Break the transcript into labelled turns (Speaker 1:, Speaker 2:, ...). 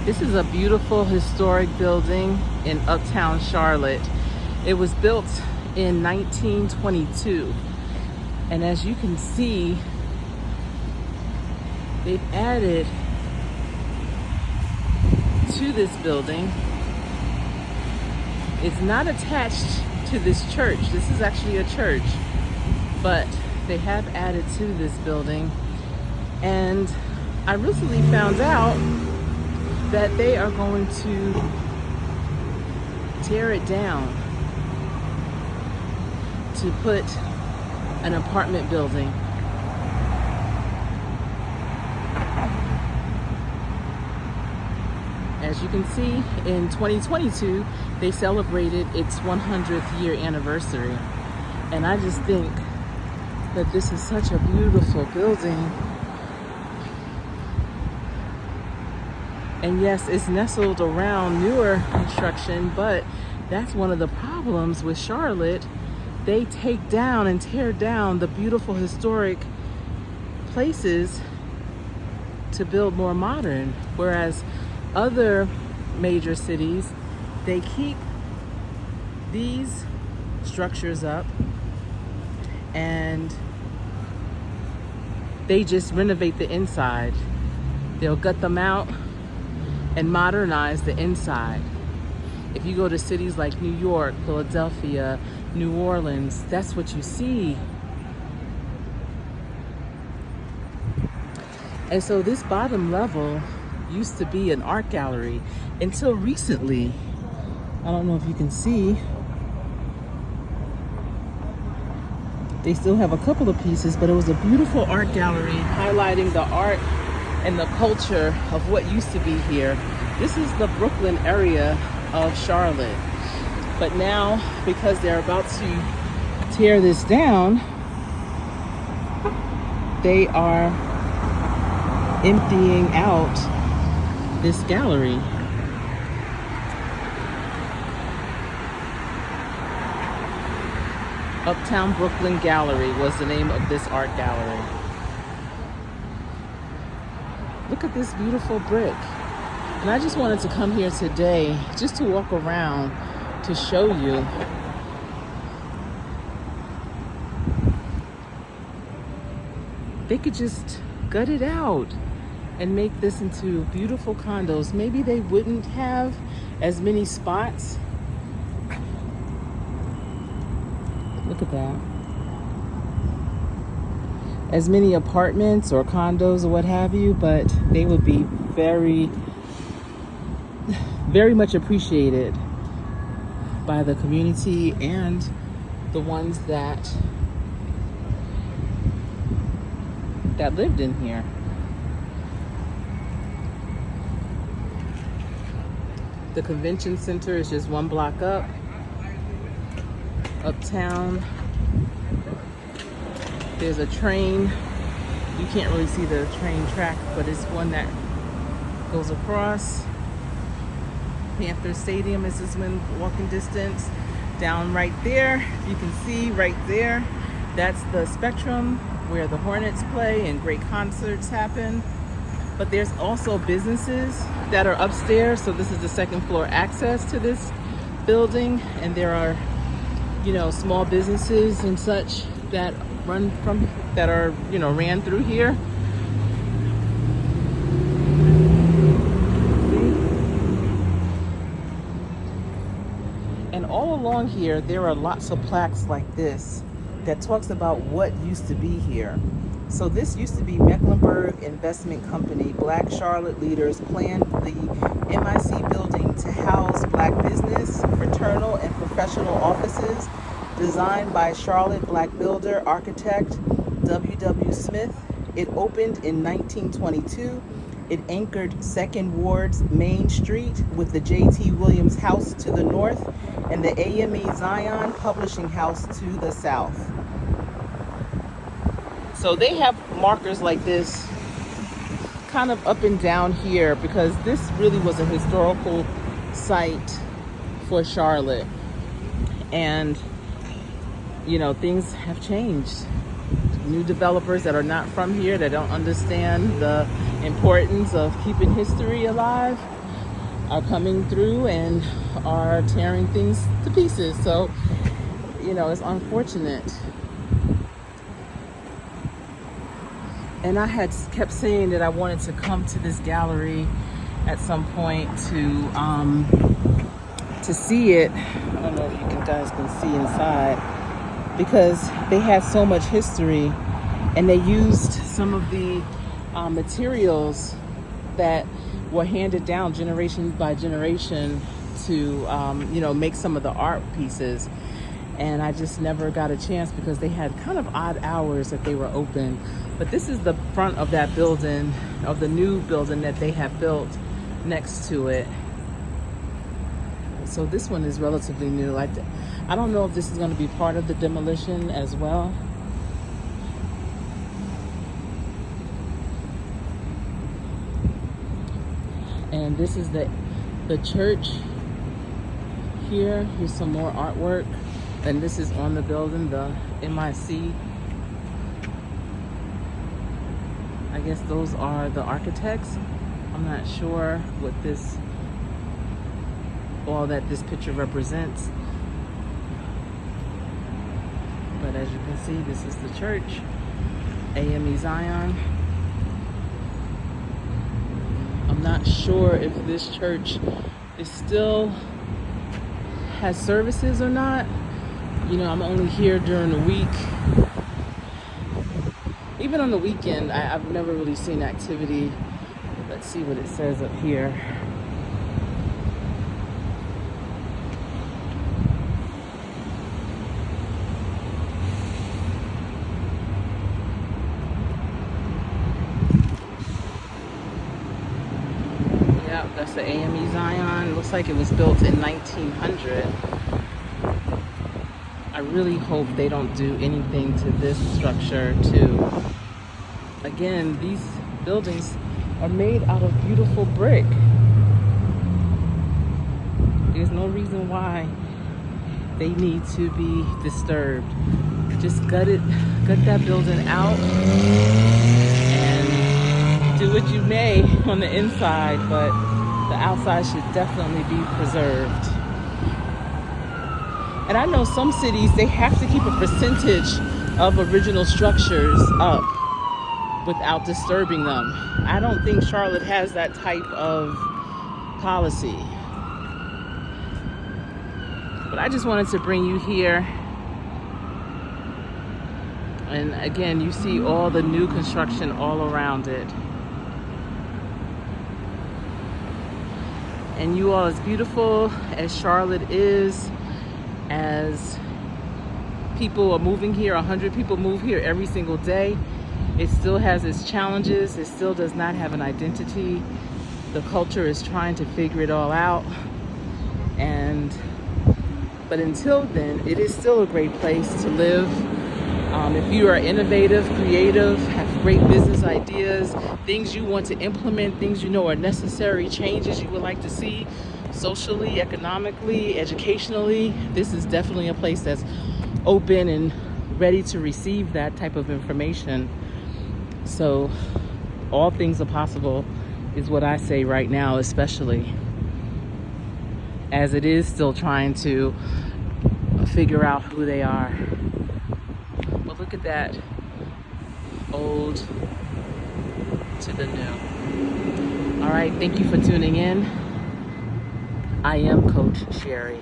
Speaker 1: This is a beautiful historic building in Uptown Charlotte. It was built in 1922. And as you can see, they've added to this building. It's not attached to this church. This is actually a church, but they have added to this building. And I recently found out that they are going to tear it down to put an apartment building. As you can see, in 2022, they celebrated its 100th year anniversary. And I just think that this is such a beautiful building. And yes, it's nestled around newer construction, but that's one of the problems with Charlotte. They take down and tear down the beautiful historic places to build more modern, whereas other major cities, they keep these structures up and they just renovate the inside. They'll gut them out and modernize the inside. If you go to cities like New York, Philadelphia, New Orleans, that's what you see. And so this bottom level used to be an art gallery until recently. I don't know if you can see. They still have a couple of pieces, but it was a beautiful art gallery highlighting the art and the culture of what used to be here. This is the Brooklyn area of Charlotte. But now, because they're about to tear this down, they are emptying out this gallery. Uptown Brooklyn Gallery was the name of this art gallery. Look at this beautiful brick. And I just wanted to come here today just to walk around to show you. They could just gut it out and make this into beautiful condos. Maybe they wouldn't have as many spots. Look at that. As many apartments or condos or what have you, but they would be very, very much appreciated by the community and the ones that lived in here. The convention center is just one block up. Uptown, there's a train. You can't really see the train track, but it's one that goes across. Panther Stadium is just within walking distance. Down right there, you can see right there, that's the Spectrum where the Hornets play and great concerts happen. But there's also businesses that are upstairs, so this is the second floor access to this building, and there are, you know, small businesses and such that ran through here. And all along here, there are lots of plaques like this that talks about what used to be here. So this used to be Mecklenburg Investment Company. Black Charlotte leaders planned the MIC building to house black business, fraternal and professional offices, designed by Charlotte black builder, architect W.W. Smith. It opened in 1922. It anchored 2nd Ward's Main Street with the J.T. Williams House to the north and the AME Zion Publishing House to the south. So they have markers like this kind of up and down here because this really was a historical site for Charlotte. And, you know, things have changed. New developers that are not from here, that don't understand the importance of keeping history alive, are coming through and are tearing things to pieces. So, it's unfortunate. And I had kept saying that I wanted to come to this gallery at some point to see it. I don't know if you guys can see inside, because they had so much history, and they used some of the materials that were handed down generation by generation to make some of the art pieces. And I just never got a chance because they had kind of odd hours that they were open. But this is the front of that building, of the new building that they have built next to it. So this one is relatively new. I don't know if this is going to be part of the demolition as well. And this is the church here. Here's some more artwork. And this is on the building, the MIC. I guess those are the architects. I'm not sure what all that this picture represents. But as you can see, this is the church, AME Zion. I'm not sure if this church still has services or not. I'm only here during the week. Even on the weekend, I've never really seen activity. Let's see what it says up here. Yeah, that's the AME Zion. Looks like it was built in 1900. I really hope they don't do anything to this structure too. Again, these buildings are made out of beautiful brick. There's no reason why they need to be disturbed. Just gut that building out and do what you may on the inside, but the outside should definitely be preserved. And I know some cities, they have to keep a percentage of original structures up without disturbing them. I don't think Charlotte has that type of policy. But I just wanted to bring you here. And again, you see all the new construction all around it. And you all, as beautiful as Charlotte is, as people are moving here, 100 people move here every single day, it still has its challenges. It still does not have an identity. The culture is trying to figure it all out. But until then, it is still a great place to live. If you are innovative, creative, have great business ideas, things you want to implement, things you know are necessary, changes you would like to see socially, economically, educationally, this is definitely a place that's open and ready to receive that type of information. So all things are possible is what I say right now, especially as it is still trying to figure out who they are. But look at that, old to the new. All right, thank you for tuning in. I am Coach Sherry.